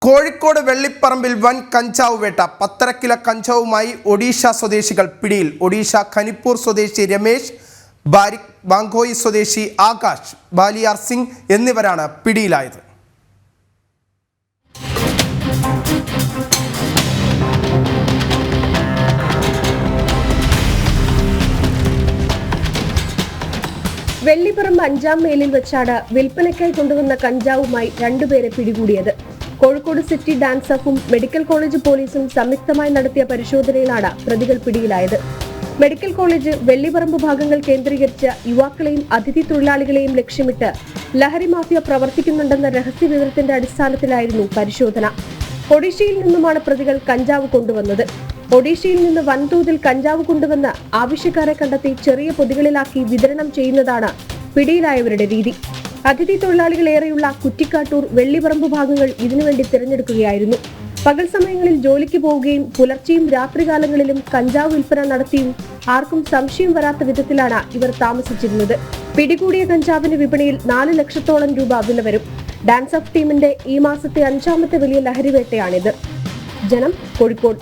കോഴിക്കോട് വെള്ളിപ്പറമ്പിൽ വൻ കഞ്ചാവ് വേട്ട. 1.5 കിലോ കഞ്ചാവുമായി ഒഡീഷ സ്വദേശികൾ പിടിയിൽ. ഒഡീഷ ഖനിപ്പൂർ സ്വദേശി രമേശ്, ബാങ്കോയി സ്വദേശി ആകാശ്, ബാലിയാർ സിംഗ് എന്നിവരാണ് പിടിയിലായത്. വെള്ളിപ്പറമ്പ് 5-ാം മൈലിൽ വെച്ചാണ് വിൽപ്പനയ്ക്കായി കൊണ്ടുവന്ന കഞ്ചാവുമായി രണ്ടുപേരെ പിടികൂടിയത്. കോഴിക്കോട് സിറ്റി ഡാൻസ് ഓഫും മെഡിക്കൽ കോളേജ് പോലീസും സംയുക്തമായി നടത്തിയ പരിശോധനയിലാണ് പ്രതികൾ പിടിയിലായത്. മെഡിക്കൽ കോളേജ്, വെള്ളിപ്പറമ്പ് ഭാഗങ്ങൾ കേന്ദ്രീകരിച്ച് യുവാക്കളെയും അതിഥി തൊഴിലാളികളെയും ലക്ഷ്യമിട്ട് ലഹരി മാഫിയ പ്രവർത്തിക്കുന്നുണ്ടെന്ന രഹസ്യ വിവരത്തിന്റെ അടിസ്ഥാനത്തിലായിരുന്നു പരിശോധന. ഒഡീഷയിൽ നിന്നുമാണ് പ്രതികൾ കഞ്ചാവ് കൊണ്ടുവന്നത്. ഒഡീഷയിൽ നിന്ന് വൻതോതിൽ കഞ്ചാവ് കൊണ്ടുവന്ന് ആവശ്യക്കാരെ കണ്ടെത്തി ചെറിയ പൊതികളിലാക്കി വിതരണം ചെയ്യുന്നതാണ് പിടിയിലായവരുടെ രീതി. അതിഥി തൊഴിലാളികളേറെയുള്ള കുറ്റിക്കാട്ടൂർ, വെള്ളിപ്പറമ്പ് ഭാഗങ്ങൾ ഇതിനുവേണ്ടി തിരഞ്ഞെടുക്കുകയായിരുന്നു. പകൽ സമയങ്ങളിൽ ജോലിക്ക് പോവുകയും പുലർച്ചെയും രാത്രികാലങ്ങളിലും കഞ്ചാവ് വിൽപ്പന നടത്തിയും ആർക്കും സംശയം വരാത്ത വിധത്തിലാണ് ഇവർ താമസിച്ചിരുന്നത്. പിടികൂടിയ കഞ്ചാവിന് വിപണിയിൽ 4 ലക്ഷത്തോളം രൂപ വില വരും. ഡാൻസ് ഓഫ് ടീമിന്റെ ഈ മാസത്തെ 5ാമത്തെ വലിയ ലഹരിവേട്ടയാണിത്. ജനം, കോഴിക്കോട്.